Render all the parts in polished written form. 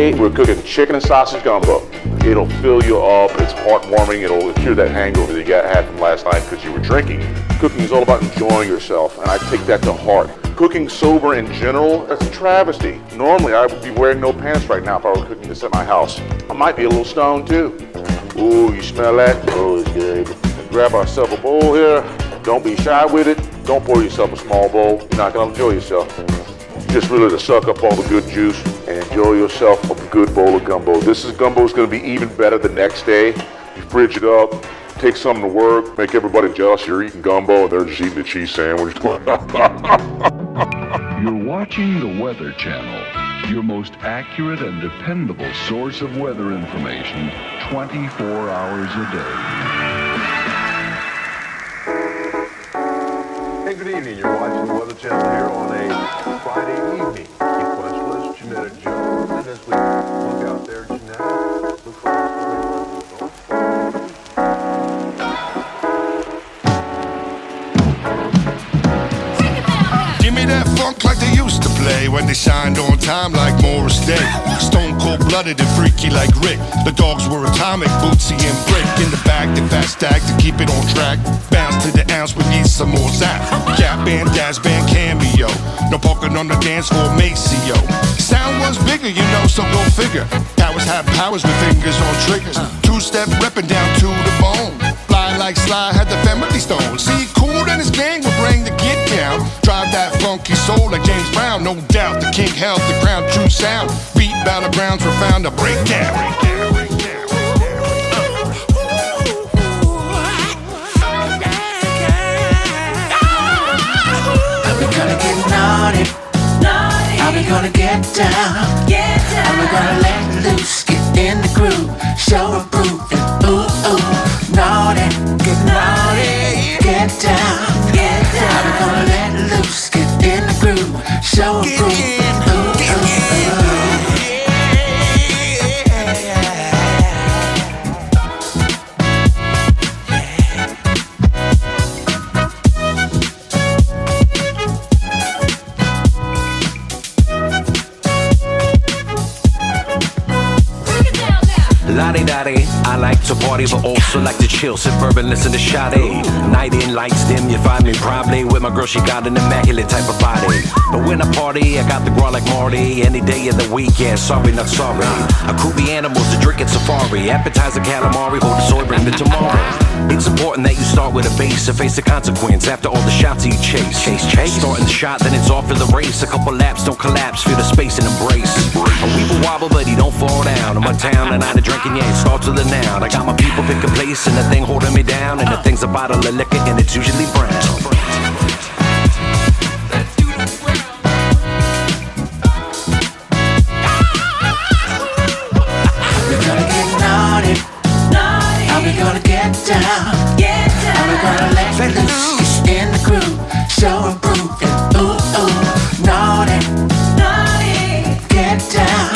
Today we're cooking chicken and sausage gumbo. It'll fill you up, it's heartwarming, it'll cure that hangover that you had from last night because you were drinking. Cooking is all about enjoying yourself, and I take that to heart. Cooking sober in general, that's a travesty. Normally I would be wearing no pants right now if I were cooking this at my house. I might be a little stoned too. Ooh, you smell that? Oh, it's good. Grab ourselves a bowl here. Don't be shy with it. Don't pour yourself a small bowl. You're not gonna enjoy yourself. Just really to suck up all the good juice and enjoy yourself a good bowl of gumbo. Gumbo is gonna be even better the next day. You fridge it up, take something to work, make everybody jealous you're eating gumbo and they're just eating a cheese sandwich. You're watching the Weather Channel, your most accurate and dependable source of weather information 24 hours a day. Hey, good evening. You're watching the Weather Channel here on a Friday evening. Keith Westwell, Jeanette Jones, and as we look out there, Jeanette, look like Give me that funk like they used to play when they signed on time like Morris Day. Stone cold-blooded and freaky like Rick. The dogs were atomic, Bootsy and Brick. In the back, they fast stack to keep it on track. Bounce to the ounce, we need some more zap. Cap band, Daz band, cameo. No poking on the dance floor, Maceo. Sound was bigger, you know, so go figure. Powers have powers with fingers on triggers. Two-step reppin' down to the bone. Fly like Sly had the family stone. See, Cool and his gang would bring the get down. Drive that funky soul like James Brown. No doubt the king held the crown, true sound. Beat battlegrounds were found to break down. Are we gonna get naughty? Are we gonna get down? Are we gonna let loose, get in the groove, show a proof, and ooh, ooh, naughty, get naughty, get down. Are we gonna let loose, get in the groove, show a proof, and ooh, ooh, ooh. La-di-da-di, I like to party but also like to chill, sip bourbon, listen to Sade. Night in, lights dim, you find me probably with my girl, she got an immaculate type of body. But when I party, I got the growl like Marty. Any day of the week, yeah, sorry, not sorry. I crew the animals to drink at safari. Appetizer calamari, hold the soy, bring it tomorrow. It's important that you start with a base and face the consequence after all the shots you chase. Starting the shot, then it's off for the race. A couple laps, don't collapse, feel the space and embrace. A weeble wobble, but he don't fall down. I'm uptown and I drinking, yeah, it starts with a noun. I got my people pick a place and the thing holding me down. And the thing's a bottle of liquor and it's usually brown. We're gonna get naughty. Are we gonna get down? Are we gonna let loose, get in the groove, show and prove, and ooh, ooh, naughty, get down.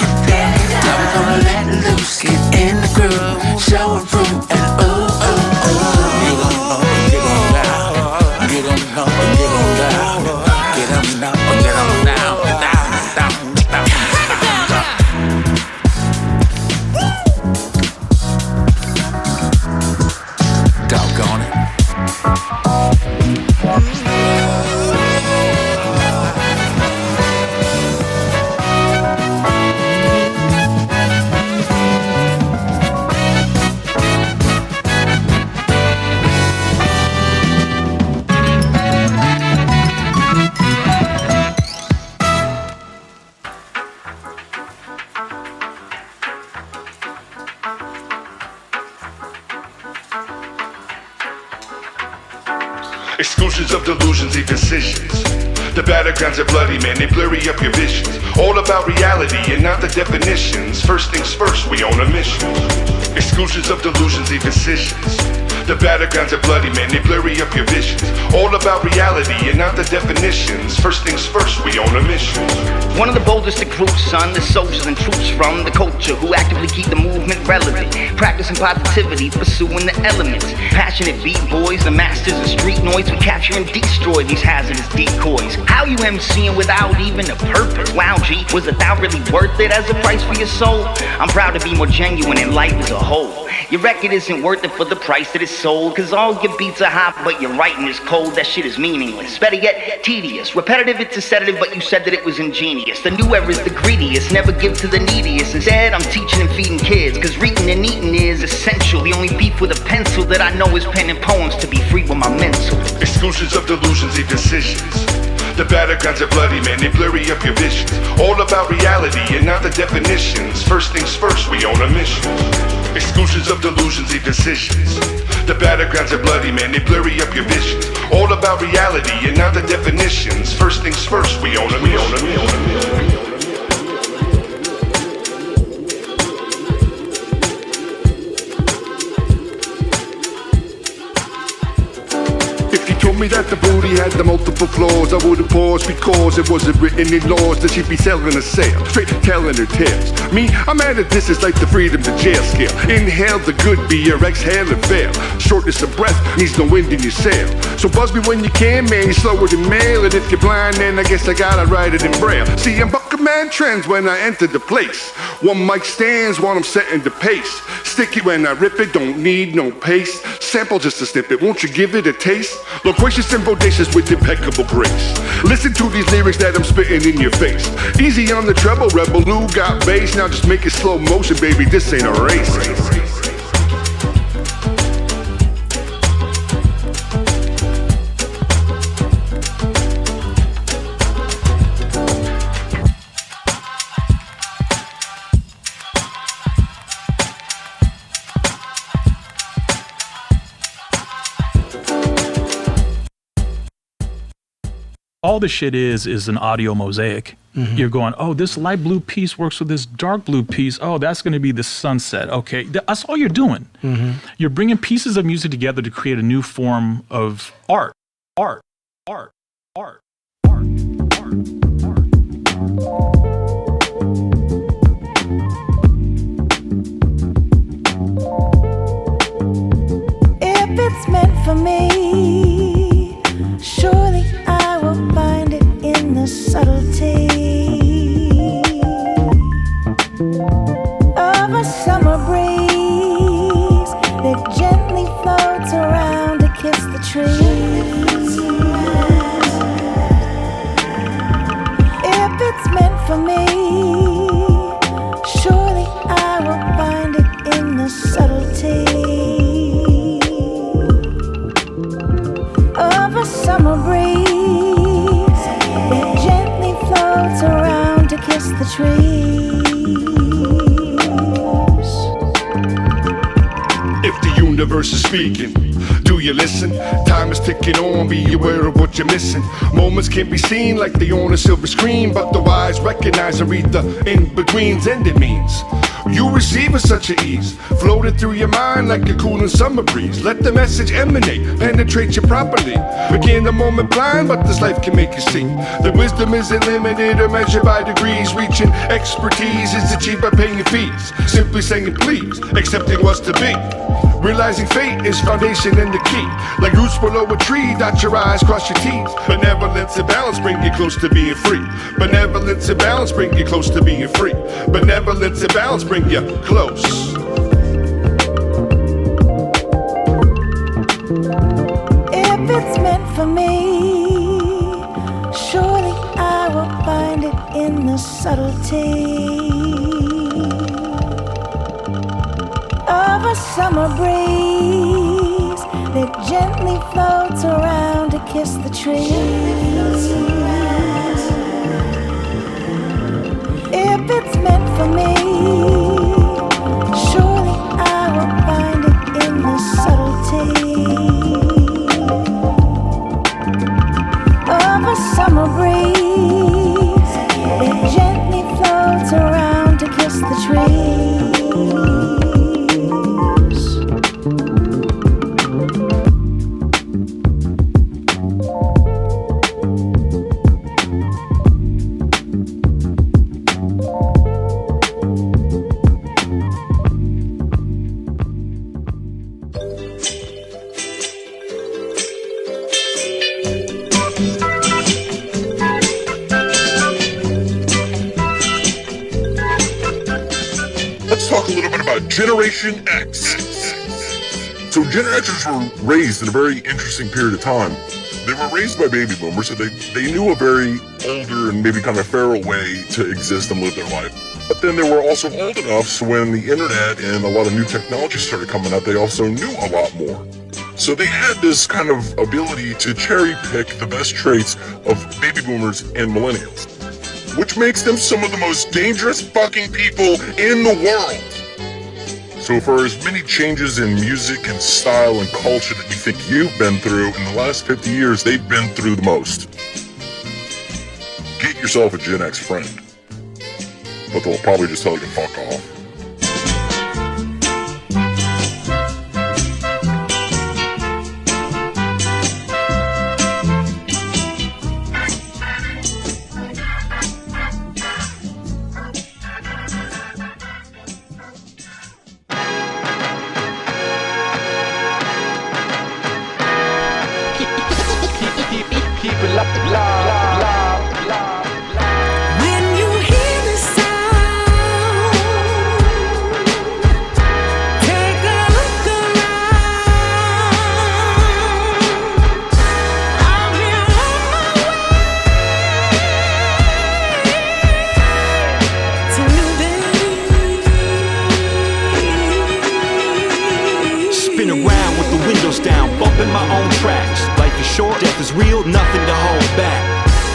Are we gonna let loose, get in the groove, show and prove, and ooh, ooh, ooh. Get on down, get on up and get on down, get on up and get on down, down, down, down. Doggone it. Exclusions of delusions, decisions. The battlegrounds are bloody, man, they blurry up your visions. All about reality and not the definitions. First things first, we on a mission. Exclusions of delusions, decisions. The battlegrounds are bloody, man, they blurry up your visions. All about reality and not the definitions. First things first, we on a mission. One of the boldest of groups, son, the soldiers and troops from the culture who actively keep the movement relevant, practicing positivity, pursuing the elements. Passionate beat boys, the masters of street noise, we capture and destroy these hazardous decoys. How you MCing without even a purpose? Wow, G, was it that really worth it as a price for your soul? I'm proud to be more genuine in life as a whole. Your record isn't worth it for the price that it's sold, cause all your beats are hot, but your writing is cold. That shit is meaningless. Better yet, tedious. Repetitive, it's a sedative, but you said that it was ingenious. The new era is the greediest, never give to the neediest. Instead, I'm teaching and feeding kids, cause reading and eating is essential. The only beef with a pencil that I know is penning poems to be free with my mental. Exclusions of delusions and decisions. The battlegrounds are bloody, man, they blurry up your visions. All about reality and not the definitions. First things first, we on a mission. Exclusions of delusions and decisions. The battlegrounds are bloody, man, they blurry up your visions. All about reality and not the definitions. First things first, we on a mission. If you told me that the booty had the multiple flaws, I would've paused because it wasn't written in laws that she'd be selling a sale, straight telling her tales. Me, I'm at a distance like the freedom to jail scale. Inhale the good beer, exhale and fail. Shortness of breath needs no wind in your sail. So buzz me when you can, man, you're slower than mail. And if you're blind, then I guess I gotta write it in braille. See, I'm bucking man trends when I enter the place. One mic stands while I'm setting the pace. Stick it when I rip it, don't need no pace. Sample just a snippet, won't you give it a taste? Loquacious and bodacious with impeccable grace. Listen to these lyrics that I'm spitting in your face. Easy on the treble, rebel who got bass. Now just make it slow motion, baby, this ain't a race. All the shit is an audio mosaic. Mm-hmm. You're going, oh, this light blue piece works with this dark blue piece. Oh, that's going to be the sunset. Okay, that's all you're doing. Mm-hmm. You're bringing pieces of music together to create a new form of art. If it's meant for me, surely I will find it in the subtlety of a summer breeze that gently floats around to kiss the trees. If it's meant for me, surely I will find it in the subtlety of a summer breeze that gently floats around to kiss the trees. If the universe is speaking, do you listen? Time is ticking on, be aware of what you're missing. Moments can't be seen like they on a silver screen, but the wise recognize and read the in-betweens, and it means you receive with such an ease, floating through your mind like a cooling summer breeze. Let the message emanate, penetrate you properly. Begin the moment blind, but this life can make you see that wisdom isn't limited or measured by degrees. Reaching expertise is achieved by paying fees. Simply saying please, accepting what's to be. Realizing fate is foundation and the key. Like roots below a tree, dot your eyes, cross your T's. Benevolence and balance bring you close to being free. Benevolence and balance bring you close to being free. Benevolence and balance bring you close. If it's meant for me, surely I will find it in the subtlety of a summer breeze that gently floats around to kiss the trees. If it's meant for me, surely I will find it in the subtlety of a summer breeze that gently floats around to kiss the trees. Generation X. So Gen Xers were raised in a very interesting period of time. They were raised by baby boomers, so they knew a very older and maybe kind of feral way to exist and live their life. But then they were also old enough, so when the internet and a lot of new technology started coming out, they also knew a lot more. So they had this kind of ability to cherry pick the best traits of baby boomers and millennials, which makes them some of the most dangerous fucking people in the world. So for as many changes in music and style and culture that you think you've been through, in the last 50 years, they've been through the most. Get yourself a Gen X friend. But they'll probably just tell you to fuck off.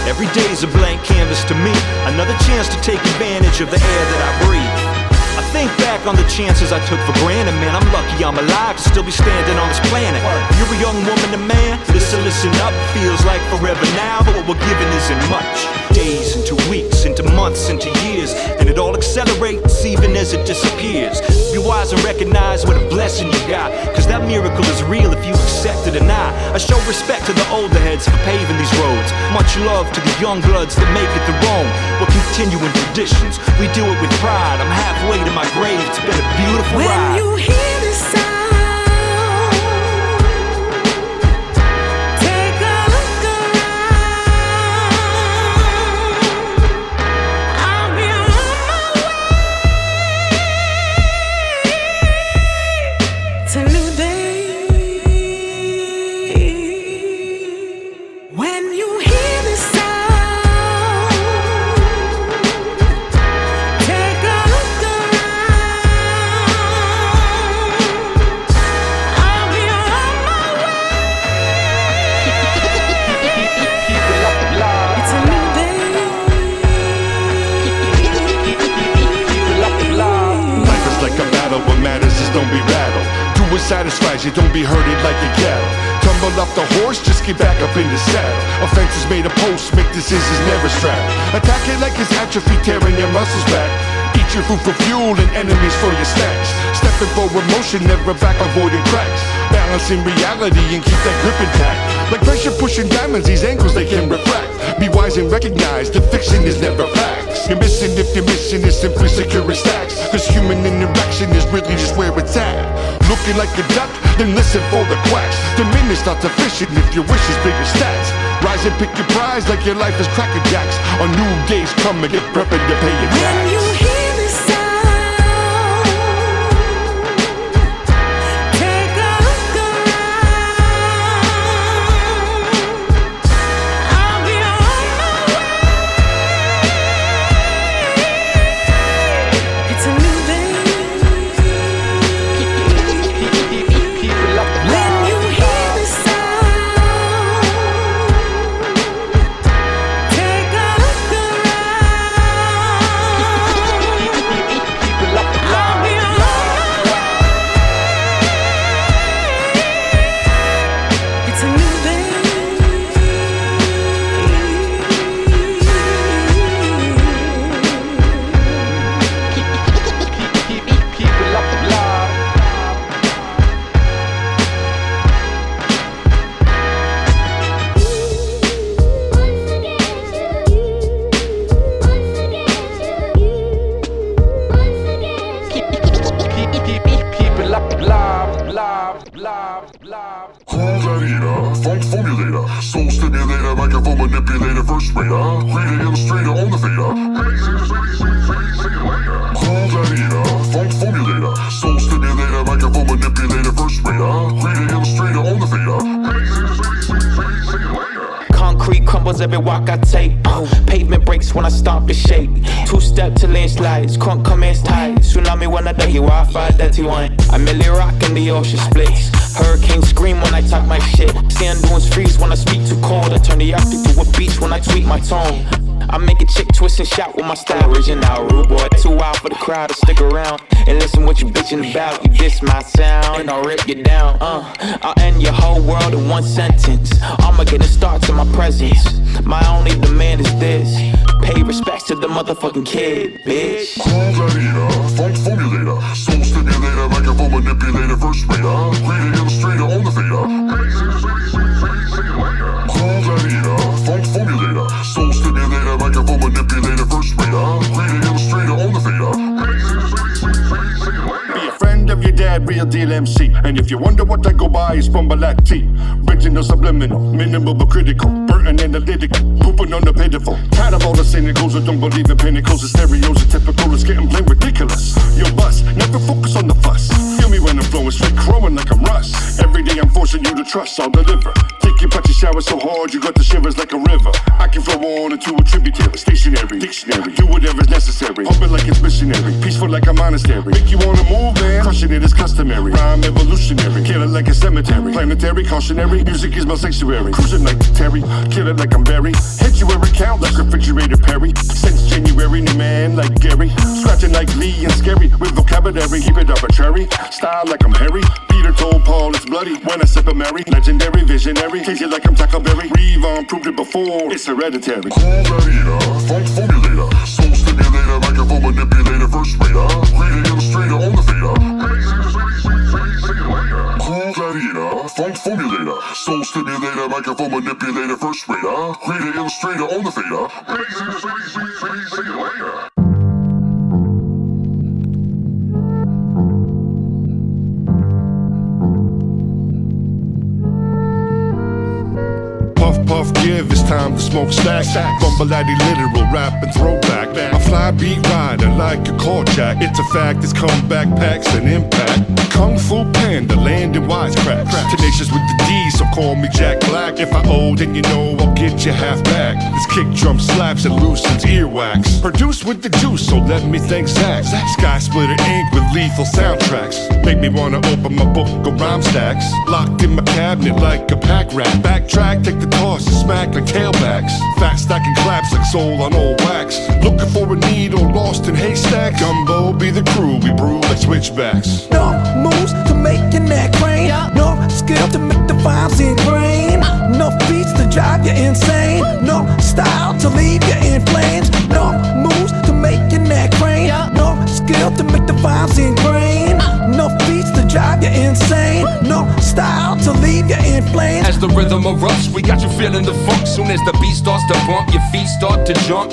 Every day's a blank canvas to me, another chance to take advantage of the air that I breathe. I think back on the chances I took for granted, man, I'm lucky I'm alive to still be standing on this planet. You're a young woman and man, listen up, feels like forever now, but what we're given isn't much. Days into weeks, into months, into years, and it all accelerates even as it disappears. Be wise and recognize what a blessing you got, cause that miracle is real if you accept it or not. I show respect to the older heads for paving these roads. Much love to the young bloods that make it the Rome. We're continuing traditions, we do it with pride. I'm halfway to my grave, it's been a beautiful ride. When you hear the sound, take a look around. I'll be on my way to new day. When you hear the sound, take a look around. I'll be on my way. It's a new day. Life is like a battle, what matters is don't be rattled. Do what satisfies you, don't be herded like a cattle. Tumble off the horse, just get back up in the saddle. Offenses made a post, make decisions, never straddle. Attack it like it's atrophy, tearing your muscles back. Eat your food for fuel and enemies for your snacks. Stepping forward motion, never back, avoiding cracks. Balancing reality and keep that grip intact. Like pressure pushing diamonds, these angles they can refract. Be wise and recognize that fiction is never facts. You're missing if your mission is simply securing stacks. Cause human interaction is really just where it's at. Looking like a duck, then listen for the quacks. Diminish not sufficient if your wish is bigger stats. Rise and pick your prize like your life is Cracker Jacks. A new day's coming, get prepping to pay your tax. When you hear the sound, take a look around. I'll be on my way. It's a new day. When you hear the sound, take a look around. I'll be on my way. It's a new day. Cool gladiator, funk formulator, soul stimulator, microphone manipulator, first rater, creator, illustrator, on the fader. Cool gladiator, funk formulator, soul walk I take. Pavement breaks when I stomp and shake. Two-step to landslides, crunk commence tight. Tsunami when I die, Wi-Fi dirty one. I merely rock in the ocean splits. Hurricanes scream when I talk my shit. Sand dunes freeze when I speak too cold. I turn the Arctic to a beach when I tweak my tone. I make a chick twist and shout with my style. Original rude boy, too wild for the crowd to stick around and listen what you bitchin' about. You diss my sound and I'll rip you down. I'll end your whole world in one sentence. I'ma get a start to my presence. My only demand is this: pay respects to the motherfucking kid, bitch. Cool-Gladiator, funk formulator, soul stimulator, microphone manipulator, first rater, creator, illustrator, on the fader. Cool-Gladiator, funk formulator, soul stimulator, microphone manipulator, first rater, creator, illustrator, on the fader. Be a friend of your dad, real deal MC. And if you wonder what I go by, it's Bumbleack T. Original, subliminal, minimal but critical, burnt analytical, pooping on the pitiful. Tired of all the cynicals who don't believe in pinnacles. The stereos are typical, it's getting plain ridiculous. Yo, bust, never focus on the fuss. Feel me when I'm flowing straight, crowing like I'm Russ. Every day I'm forcing you to trust, I'll deliver. Take your patchy shower so hard, you got the shivers like a river. I can flow on into a tributary, stationary, dictionary, do whatever's necessary. Pump it like it's missionary, peaceful like a monastery. Make you wanna move, man, crushing it is customary. Rhyme evolutionary, kill it like a cemetery. Planetary, cautionary, music is my sanctuary. Cruising like Terry, kill it like I'm Barry. Hit you every count like refrigerator Perry. Since January, new man like Gary. Scratching like Lee and scary, with vocabulary, keep it arbitrary. Style like I'm Harry. Peter told Paul it's bloody when I sip a Mary. Legendary, visionary, tasty like I'm Tackleberry. Revon proved it before, it's hereditary. Cool-Gladiator, funk formulator, soul stimulator, microphone manipulator, first rater, creator, illustrator, on the fader. Cool-Gladiator, funk formulator, soul stimulator, microphone manipulator, first rater, creator, illustrator, on the fader. Puff, puff, give, it's time to smoke stacks. Bumbleaddy literal, rap and throwback. I fly beat rider like a jack. It's a fact, it's comeback packs and impact. Kung Fu Panda, land in wisecracks. Tenacious with the D, so call me Jack Black. If I owe, then you know I'll get you half back. This kick drum slaps and loosens earwax. Produced with the juice, so let me thank Zach. Sky Splitter Inc. with lethal soundtracks. Make me wanna open my book of rhyme stacks. Locked in my cabinet like a pack rat. Backtrack, take the toss and smack like tailbacks. Fat stacking claps like soul on old wax. Looking for a needle lost in haystacks. Gumbo be the crew, we brew like switchbacks. No moves to making that crane. No skill to make the vibes ingrain. No beats to drive you insane. No style to leave you in flames. No moves to making that crane. No skill to make the vibes ingrain. No beats to drive you insane. No style to leave you in flames. As the rhythm erupts, we got you feeling the funk. Soon as the beat starts to bump, your feet start to jump.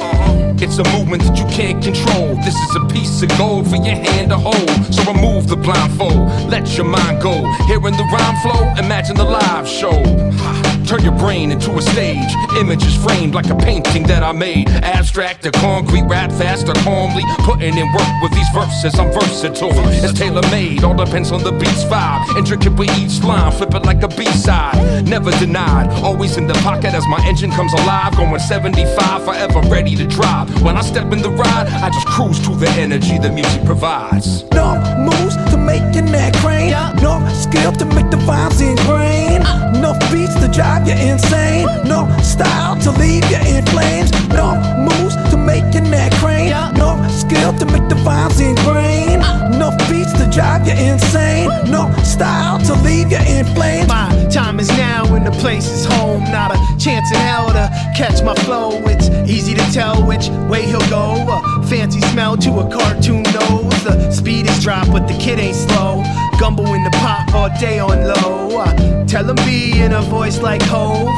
It's a movement that you can't control. This is a piece of gold for your hand to hold. So remove the blindfold, let your mind go. Hearing the rhyme flow, imagine the live show. Turn your brain into a stage. Images framed like a painting that I made. Abstract to concrete, rap fast or calmly. Putting in work with these verses, I'm versatile. It's tailor-made, all depends on the beat's vibe. Intricate with each line, flip it like a B-side. Never denied, always in the pocket as my engine comes alive. Going 75, forever ready to drive. When I step in the ride, I just cruise to the energy the music provides. No moves to making that crane. No skill to make the vibes ingrain. No beats to drive you insane. No style to leave you in flames. No moves to making that crane. No skill to make the vibes ingrain. No beats to drive you insane. No style to leave you in flames. My time is now and the place is home. Not a chance in hell to catch my flow. It's easy to tell which way he'll go. A fancy smell to a cartoon nose. The speed is drop but the kid ain't slow. Gumbo in the pot all day on low. Tell him be in a voice like Hove.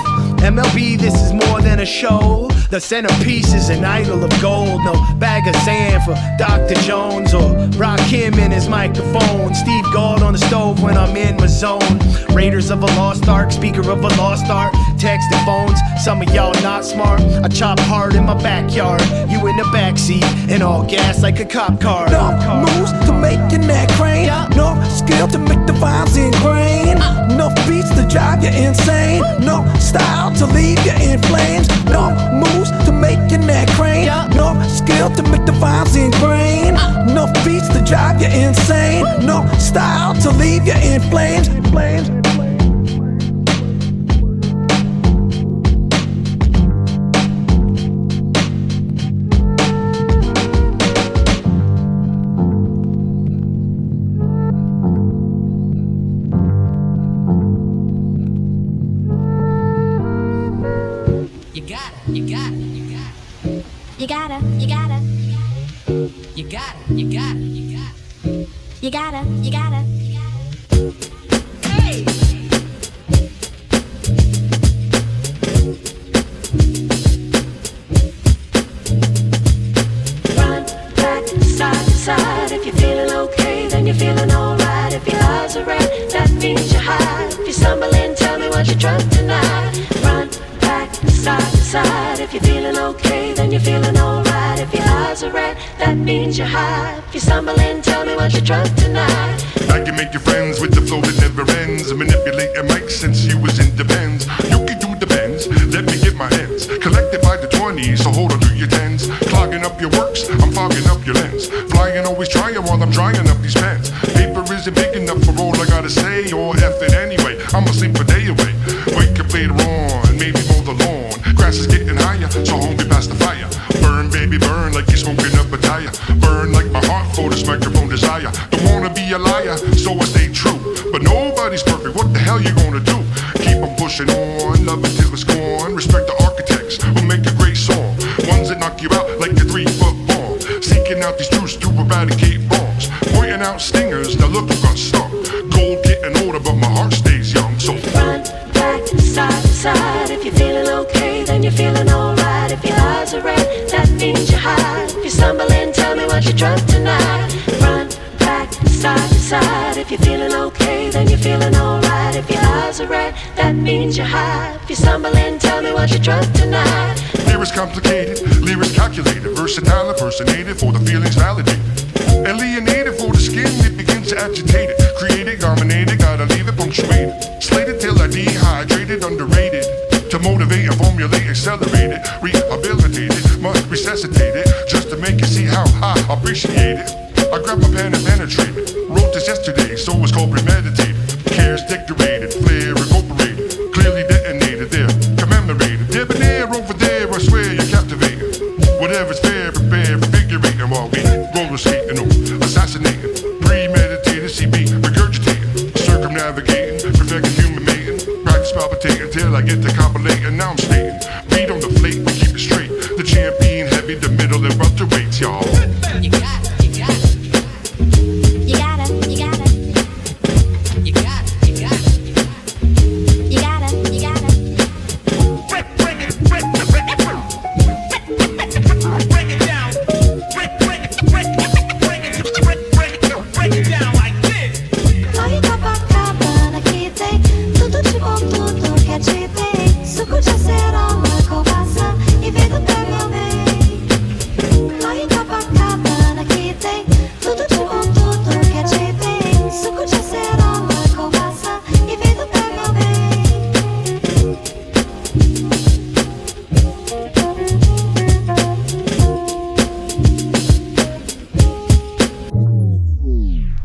MLB, this is more than a show. The centerpiece is an idol of gold. No bag of sand for Dr. Jones or Rakim in his microphone. Steve Gold on the stove when I'm in my zone. Raiders of a lost ark, speaker of a lost art. Texting phones, some of y'all not smart. I chop hard in my backyard. You in the backseat and all gas like a cop car. No moves to making that crane. No skill to make the vibes ingrain. No beats to drive you insane. No style to leave you in flames. No moves to make your neck crane. No skill to make the vibes ingrain. No beats to drive you insane. No style to leave you in flames. Hey! Front, back, side to side. If you're feeling okay, then you're feeling alright. If your eyes are red, that means you're high. If you're stumbling, tell me what you drunk tonight. Front, back, side to side. If you're feeling okay, then you're feeling alright. If your eyes are red, that means you're high. If you're stumbling, tell me what you drunk tonight. I can make you friends with the flow that never ends. Manipulate your mic since you was in the bends. You can do the bends, let me get my ends. Collected by the 20s, so hold on to your tens. Clogging up your works, I'm fogging up your lens. Flying, always trying while I'm drying up these pens. Paper isn't big enough for all I gotta say, or F it anyway, I'ma sleep a day away. Wake up later on, maybe mow the lawn. Grass is getting higher, so homie pass the fire. Burn, baby, burn like you're smoking up a tire. Burn like my heart for this microphone desire. Don't wanna be a liar, so I stay true. But nobody's perfect, what the hell you gonna do? Keep on pushing on, love it till it's gone. Respect the architects who make a great song. Ones that knock you out like a 3-foot bomb. Seeking out these truths to eradicate wrongs. Pointing out stingers, now look who got stung. Gold getting older, but my heart stays young. So front, back, side to side. If you're feeling okay, then you're feeling alright. If your eyes are red, that means you're high. If you're stumbling, tell me what you drunk tonight. Front, back, side to side. If you're feeling okay, then you're feeling alright. If your eyes are red, that means you're high. If you're stumbling, tell me what you drunk tonight. lyrics complicated, lyrics calculated, versatile impersonated for the feelings validated. Alienated for the skin, it begins to agitate it. Created, dominated, gotta leave it punctuated. Slated till I dehydrated, underrated. To motivate and formulate, accelerated, rehabilitated, must resuscitate it. Just to make you see how I appreciate it. I grabbed my pen and penetrated. Wrote this yesterday, so it's called premeditated. Cares decorated, flair incorporated. Clearly detonated there, commemorated. Debonair over there, I swear you're captivated. Whatever's fair, prepare, invigorating while we roller skating or assassinating. Premeditated, CB, regurgitating. Circumnavigating, perfecting human mating. Practice palpitating till I get to compilating. Now I'm stating, beat on the plate, we keep it straight. The champion, heavy, the middle, and welterweights, y'all. You got it, you got it. You got it, you got it. You got it, you got it. You got it, you got it. Bring it down. Bring it down like this. 너희 가방가방 기대 tudo de bom tudo que te dei. Suco de acerola com maçã e vida pra meu bem. Nós Copacabana que tem tudo de bom tudo que te dei. Suco de acerola com maçã e vida pra meu bem.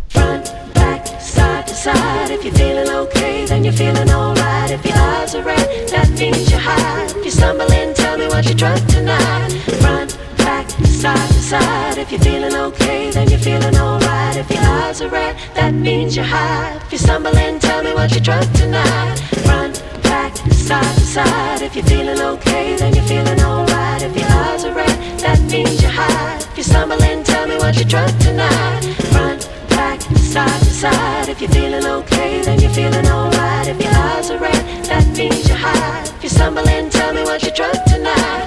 Front, back, side to side. If you're feeling okay, then you're feeling alright. If your eyes are red, that means you're high. If you're stumbling, tell me what you drunk tonight. Front, back, side to side. If you're feeling okay, then you're feeling alright. If your eyes are red, that means you're high. If you're stumbling, tell me what you drunk tonight. Front, back, side to side. If you're feeling okay, then you're feeling alright. If your eyes are red, that means you're high. If you're stumbling, tell me what you drunk tonight. Front, back, side to side. If you're feeling okay, then you're feeling alright. If your eyes are red, that means you're high. If you're stumbling, tell me what you drunk tonight.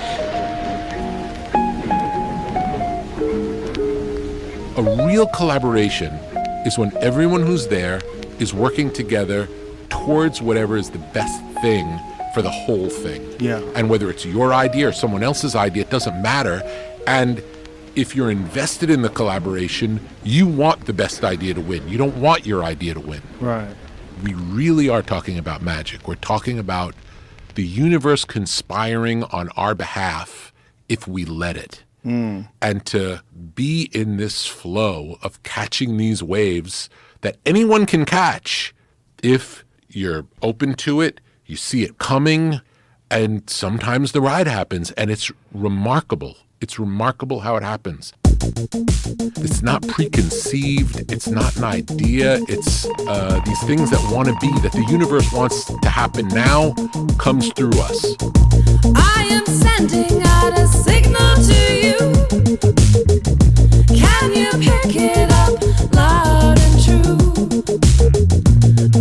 A real collaboration is when everyone who's there is working together towards whatever is the best thing for the whole thing. Yeah. And whether it's your idea or someone else's idea, it doesn't matter. And if you're invested in the collaboration, you want the best idea to win. You don't want your idea to win. Right. we really are talking about magic. We're talking about the universe conspiring on our behalf if we let it. And to be in this flow of catching these waves that anyone can catch if you're open to it, you see it coming, and sometimes the ride happens, and it's remarkable. It's remarkable how it happens. It's not preconceived. It's not an idea. It's these things that want to be, that the universe wants to happen now, comes through us. I am sending out a signal to you. Can you pick it up loud and true?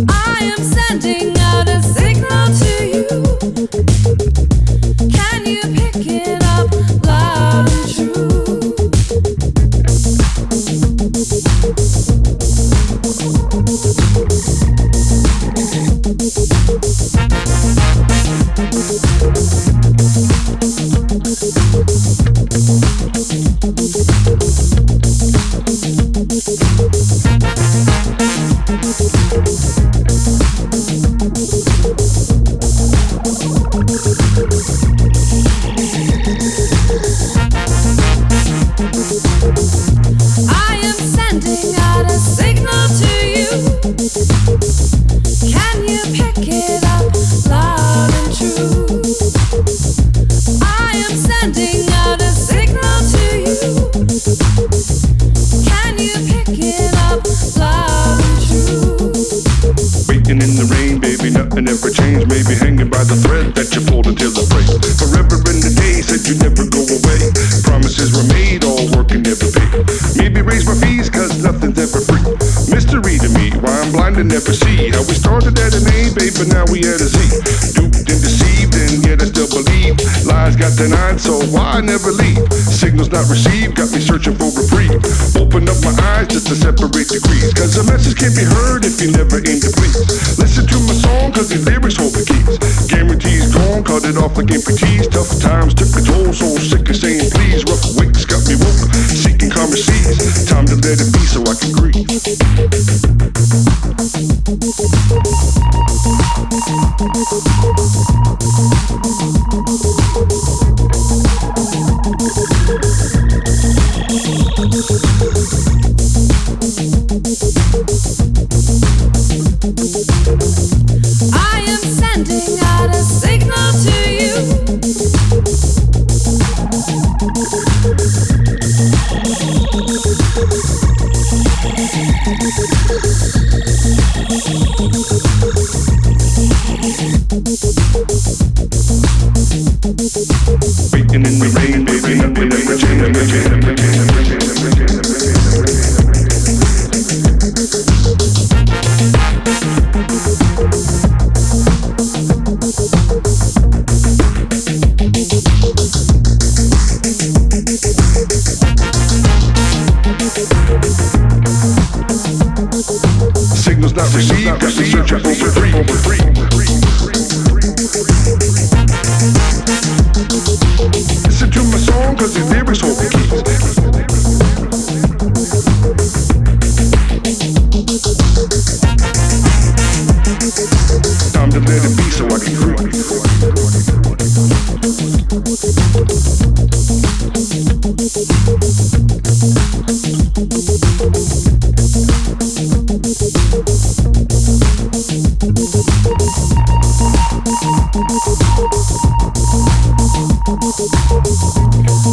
I am sending out a signal to you. Can you pick it up loud and true? I am sending out a signal to you. Can you pick it up loud and true? I am sending out a signal to you. Can you pick it up loud and true? Waiting in the rain, baby, nothing ever changed. Maybe hanging by the thread that you pulled until the break. Forever in the day, said you never go away. Promises were made, all work and never pay. Maybe raise my fees, cause nothing's ever free. Mystery to me, why I'm blind and never see. How we started at an A, babe, but now we at a Z. Duped and deceived, and yet I still believe. Lies got denied, so why never leave? Signals not received, got me searching for reprieve. Open up my eyes just to separate degrees. Cause a message can't be heard if you never aim to please. Listen to my song, cause these lyrics hold the keys. Guarantees gone, cut it off like amputees. Tough times took a toll, so sick of saying please. Rough wakes got me woke, seeking calmer seas. Time to let it be so I can breathe. I am sending out a signal to you. Waiting in the rain, baby, nothing ever Signals not received, got me searching for free. Listen to my song, cause the lyrics hold the keys. Time to let it be so I can breathe.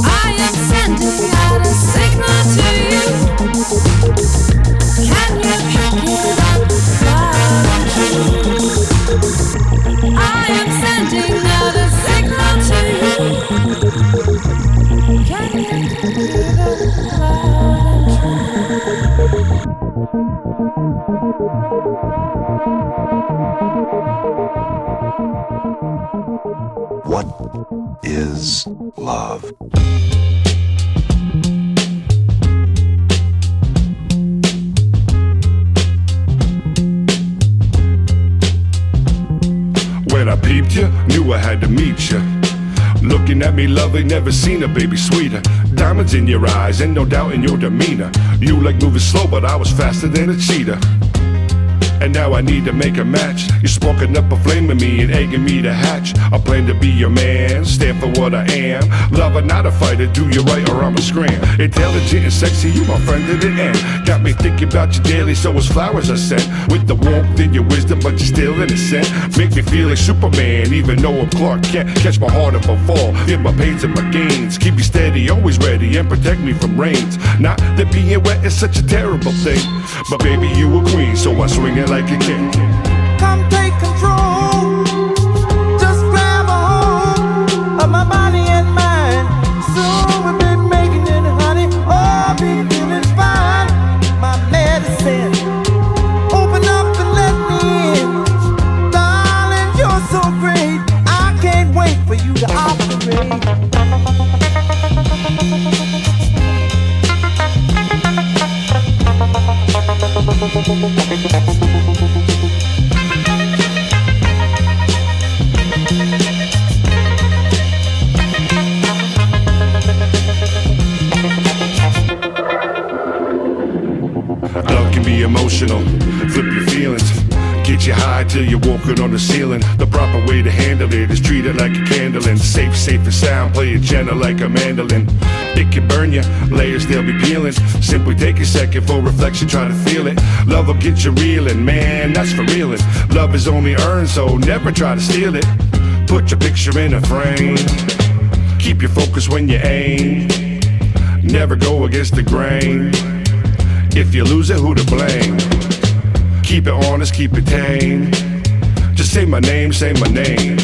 I am sending out a signal to you. Can you pick it up loud and true? I am sending out a signal to you. Can you pick it up loud and true? What is love? When I peeped you, knew I had to meet you. Looking at me lovely, never seen a baby sweeter. Diamonds in your eyes and no doubt in your demeanor. You like moving slow, but I was faster than a cheetah. and now I need to make a match. You're sparking up a flame in me and egging me to hatch. I plan to be your man, stand for what I am. Lover, not a fighter, do you right or I'ma scram. Intelligent and sexy, you my friend to the end. Got me thinking about you daily, so it's flowers I sent. With the warmth in your wisdom, but you're still innocent. Make me feel like Superman, even though I'm Clark Kent. Catch my heart if I fall, get my pains and my gains. Keep me steady, always ready, and protect me from rains. Not that being wet is such a terrible thing, but baby, you a queen, so I swing it like a king. Come take control. Just grab a hold of my body and mind. Soon we'll be making it, honey. Oh, be feeling fine. My medicine. Open up and let me in. Darling, you're so great. I can't wait for you to operate. Love can be emotional, flip your feelings. Get you high till you're walking on the ceiling. The proper way to handle it is treat it like a candle and safe and sound. Play it gentle like a mandolin. It can burn you, layers they'll be peeling. Simply take a second for reflection, try to feel it. Love will get you reeling, man, that's for reeling. Love is only earned, so never try to steal it. Put your picture in a frame. Keep your focus when you aim. Never go against the grain. If you lose it, who to blame? Keep it honest, keep it tame. Just say my name, say my name.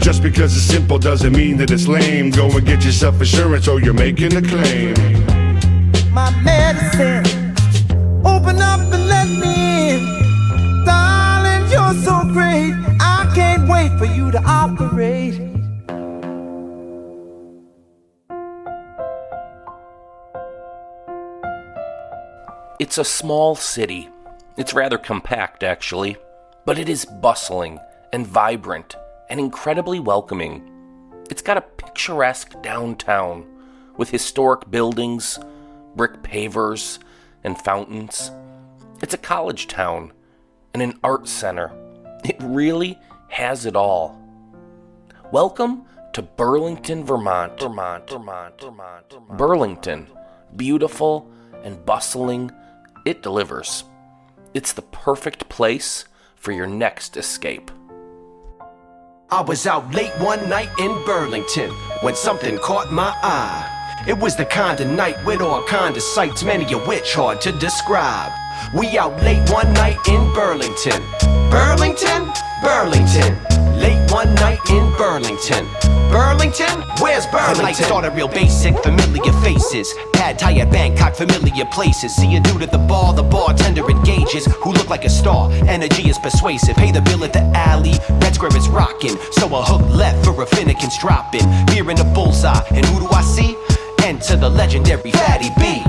Just because it's simple doesn't mean that it's lame. Go and get yourself insurance or you're making a claim. My medicine. Open up and let me in. Darling, you're so great. I can't wait for you to operate. It's a small city. It's rather compact, actually, but it is bustling and vibrant and incredibly welcoming. It's got a picturesque downtown with historic buildings, brick pavers, and fountains. It's a college town and an art center. It really has it all. Welcome to Burlington, Vermont. Burlington, beautiful and bustling, it delivers. It's the perfect place for your next escape. I was out late one night in Burlington when something caught my eye. It was the kind of night with all kind of sights, many of which hard to describe. We out late one night in Burlington. Burlington, Burlington. Late one night in Burlington. Burlington? Where's Burlington? The night started real basic, familiar faces. Pad Thai at Bangkok, familiar places. See a dude at the bartender engages. Who look like a star, energy is persuasive. Pay the bill at the alley, Red Square is rocking. So a hook left for a Finnegan's dropping. Beer in the bullseye, and who do I see? Enter the legendary Fattie B.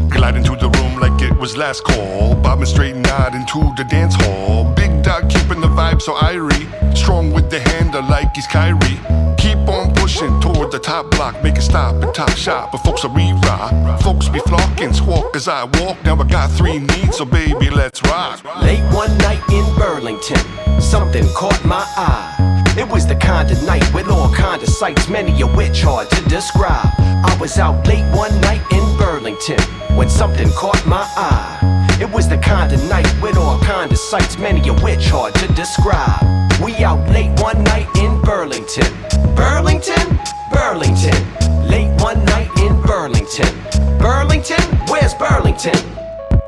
Glide into the room like it was last call. Bobbing straight and out into the dance hall. Big dog keeping the vibe so irie. Strong with the handle like he's Kyrie. Keep on pushing toward the top block. Make a stop and top shop, but folks are re-rock. Folks be flocking, squawk as I walk. Now I got 3 needs, so baby, let's rock. Late one night in Burlington, something caught my eye. It was the kind of night with all kind of sights, many of which hard to describe. I was out late one night in Burlington when something caught my eye. It was the kind of night with all kind of sights, many of which hard to describe. We out late one night in Burlington. Burlington, Burlington. Late one night in Burlington. Burlington, where's Burlington?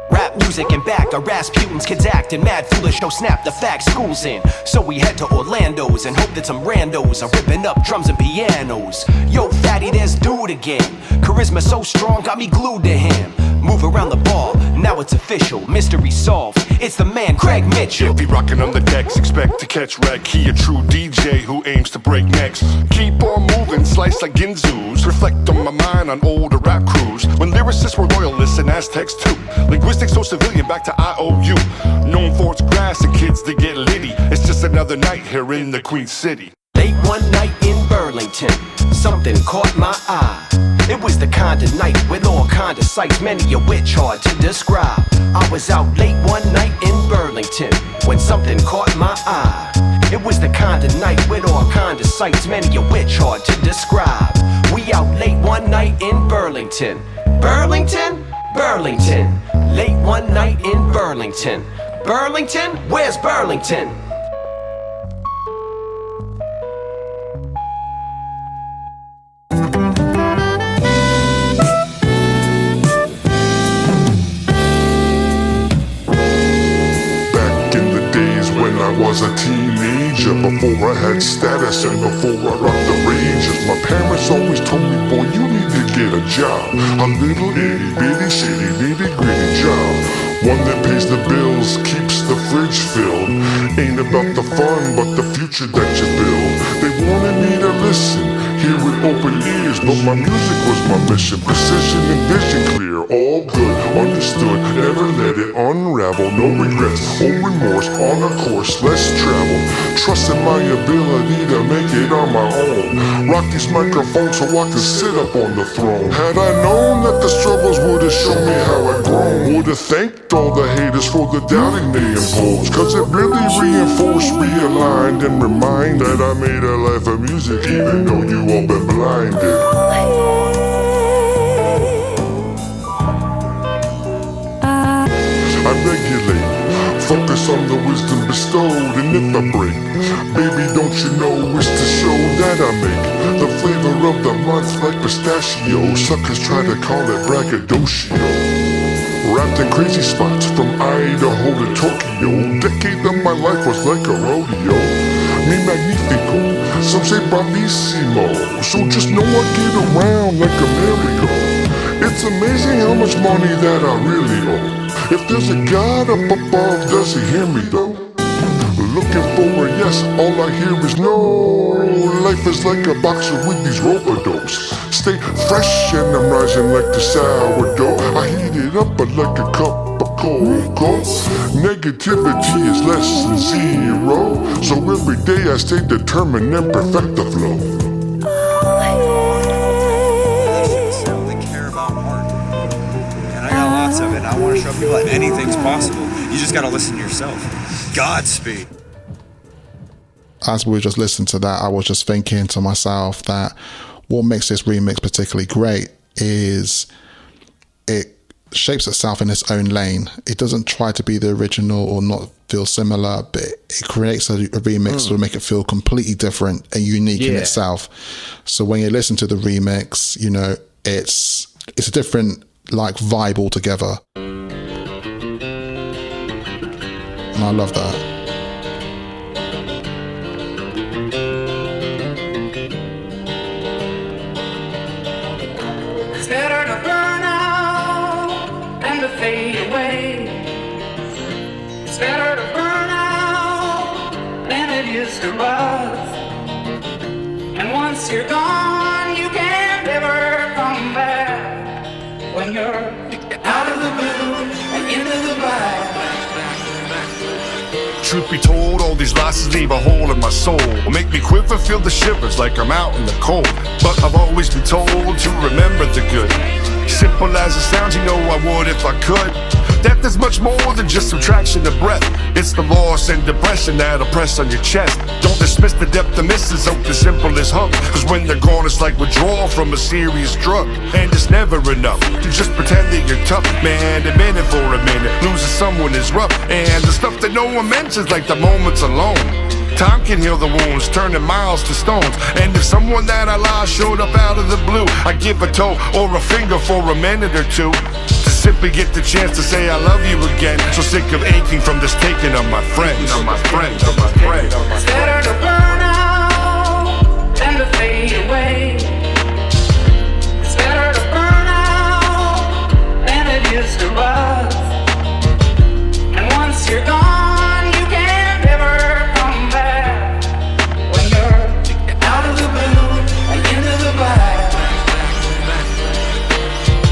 Rap music and back, our Rasputins, kids acting mad foolish, no snap, the fact school's in. So we head to Orlando's and hope that some randos are ripping up drums and pianos. Yo, Fatty, there's dude again. Charisma so strong, got me glued to him. Move around the ball, now it's official, mystery solved. It's the man, Craig Mitchell. If he rockin' on the decks, expect to catch wreck. He a true DJ who aims to break necks. Keep on moving, slice like Ginzus. Reflect on my mind on older rap crews. When lyricists were royalists and Aztecs too. Linguistics so civilian, back to IOU. Known for its grass and kids that get litty. It's just another night here in the Queen City. Late one night in Burlington, something caught my eye. It was the kind of night with all kind of sights, many of which hard to describe. I was out late one night in Burlington when something caught my eye. It was the kind of night with all kind of sights, many of which hard to describe. We out late one night in Burlington. Burlington? Burlington. Late one night in Burlington. Burlington? Where's Burlington? I was a teenager, before I had status and before I rocked the ranges. My parents always told me, boy, you need to get a job. A little itty bitty city nitty gritty job, one that pays the bills, keeps the fridge filled. Ain't about the fun, but the future that you build. They wanted me to listen, hear with open ears, but my music was my mission. Precision and vision clear, all good, understood, never let it unravel. No regrets or remorse, on a course less traveled. Trust in my ability to make it on my own. Rock these microphones so I can sit up on the throne. Had I known that the struggles would have shown me how I'd grown, would have thanked all the haters for the doubting they imposed. Cause it really reinforced, realigned, and remind that I made a life of music even though you all been blinded. I regulate, focus on the wisdom bestowed, and if I break, baby, don't you know it's to show that I make the flavor of the month like pistachio. Suckers try to call it braggadocio. Wrapped in crazy spots from Idaho to Tokyo. Decade of my life was like a rodeo. Mi magnifico, some say bravissimo. So just know I get around like a merry-go. It's amazing how much money that I really owe. If there's a God up above, does he hear me though? Looking for a yes, all I hear is no. Life is like a boxer with these rope-a-dopes. Stay fresh and I'm rising like the sourdough. I heat it up but like a cup of cocoa. Negativity is less than zero. So every day I stay determined and perfect the flow. Of it. I want to show people that anything's possible. You just got to listen to yourself. Godspeed. As we just listened to that, I was just thinking to myself that what makes this remix particularly great is it shapes itself in its own lane. It doesn't try to be the original or not feel similar, but it creates a remix to make it feel completely different and unique in itself. So when you listen to the remix, you know, it's a different like vibe altogether, and I love that. It's better to burn out than to fade away. It's better to burn out than it is to rust. And once you're gone, you can never come back. When you're out of the blue and into the black. Truth be told, all these losses leave a hole in my soul. Make me quiver, feel the shivers like I'm out in the cold. But I've always been told to remember the good. Simple as it sounds, you know I would if I could. Death is much more than just subtraction of breath. It's the loss and depression that'll press on your chest. Don't dismiss the depth of misses, hope the simple is hump. Cause when they're gone, it's like withdrawal from a serious drug. And it's never enough to just pretend that you're tough. Man, admit it for a minute, losing someone is rough. And the stuff that no one mentions, like the moments alone. Time can heal the wounds, turning miles to stones. And if someone that I lost showed up out of the blue, I'd give a toe or a finger for a minute or two, to simply get the chance to say I love you again. So sick of aching from this taking of my friends. It's better to burn out than to fade away. It's better to burn out than it is to rust. And once you're gone, you can never come back. When you're out of the blue and into the black.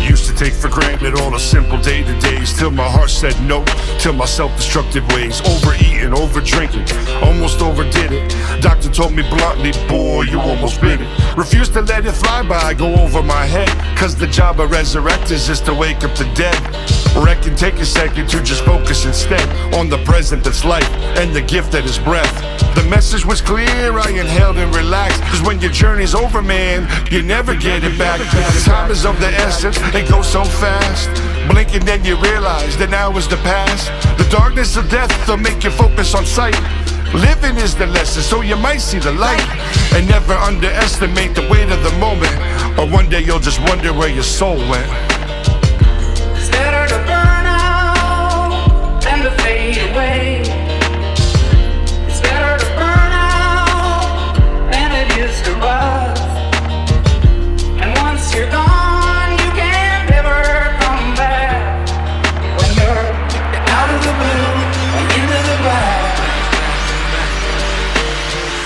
Used to take for granted all the simple day-to-days, till till my heart said no, till my self-destructive ways, overeating, over-drinking, almost overdid it. Doctor told me bluntly, boy, you almost bit it. Refused to let it fly by, go over my head, cause the job of resurrectors is to wake up the dead. Reckon take a second to just focus instead on the present that's life and the gift that is breath. The message was clear, I inhaled and relaxed, cause when your journey's over, man, you never get it back. Time is of the essence, it goes so fast. Blink and then you realize that now is the past. The darkness of death will make you focus on sight. Living is the lesson, so you might see the light. And never underestimate the weight of the moment, or one day you'll just wonder where your soul went. It's better to burn out than to fade away. It's better to burn out than it is to rust. And once you're gone, you can never come back. When you're out of the blue and into the black.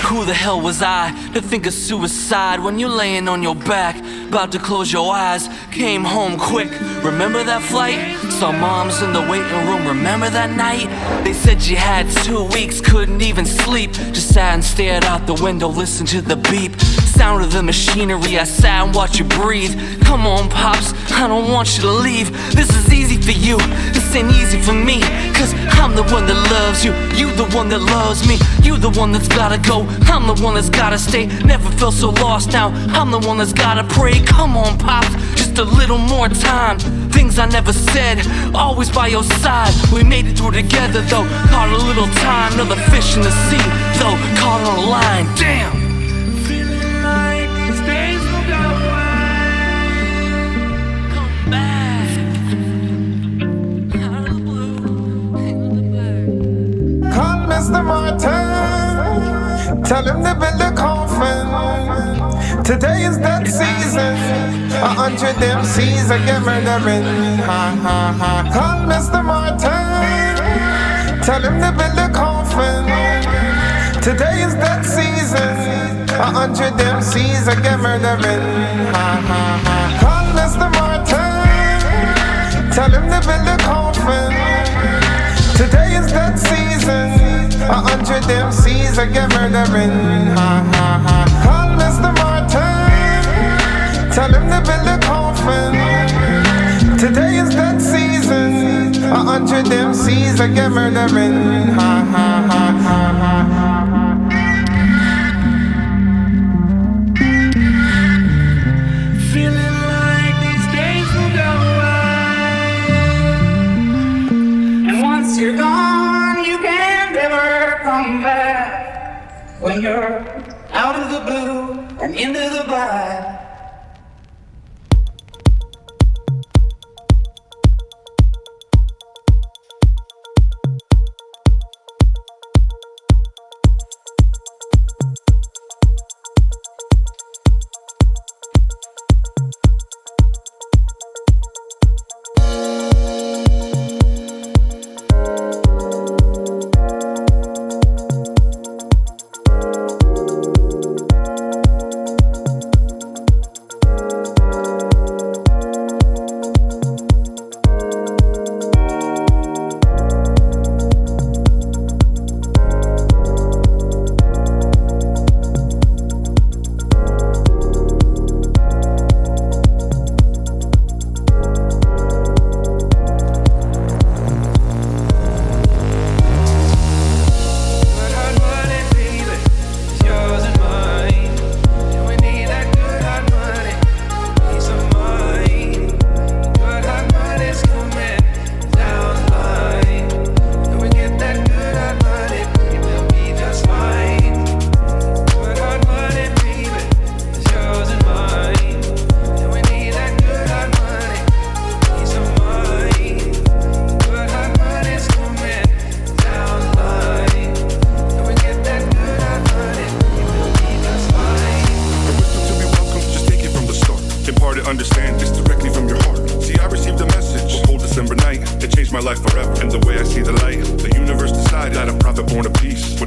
Who the hell was I to think of suicide when you're laying on your back, about to close your eyes? Came home quick, remember that flight? Saw moms in the waiting room, remember that night? They said you had 2 weeks, couldn't even sleep. Just sat and stared out the window, listened to the beep. Sound of the machinery, I sat and watched you breathe. Come on, Pops, I don't want you to leave. This is easy for you, this ain't easy for me. Cause I'm the one that loves you, you the one that loves me. You the one that's gotta go, I'm the one that's gotta stay. Never felt so lost now, I'm the one that's gotta pray. Come on, Pops, just a little more time. Things I never said, always by your side. We made it through together though, caught a little time. Another fish in the sea though, caught on a line, damn. Feeling like these days will go away. Come back. Out of the blue, into the black. Call Mr. Martin, tell him to build a coffin. Today is that season, 100 MCs I get murdering. Ha ha ha. Call Mr. Martin, tell him to build a coffin. Today is that season, 100 MCs I get murdering. Ha ha ha. Call Mr. Martin, tell him to build a coffin. Today is that season, 100 MCs I get murdering. Ha ha ha. Call Mr. Martin, tell him to build a coffin. Today is that season, 100 MCs I get murdering. Ha ha ha ha ha. Feeling like these days will go away. And once you're gone, you can never come back. When you're out of the blue and into the black.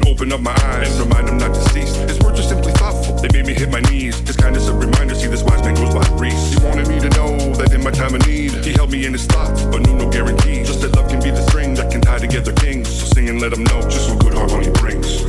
Open up my eyes and remind them not to cease. His words are simply thoughtful, they made me hit my knees. His kindness a reminder, see this wise man goes by. memories. He wanted me to know that in my time of need, he held me in his thoughts, but knew no guarantee. Just that love can be the string that can tie together kings. So sing and let him know just what good harmony brings.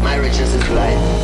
My riches is life.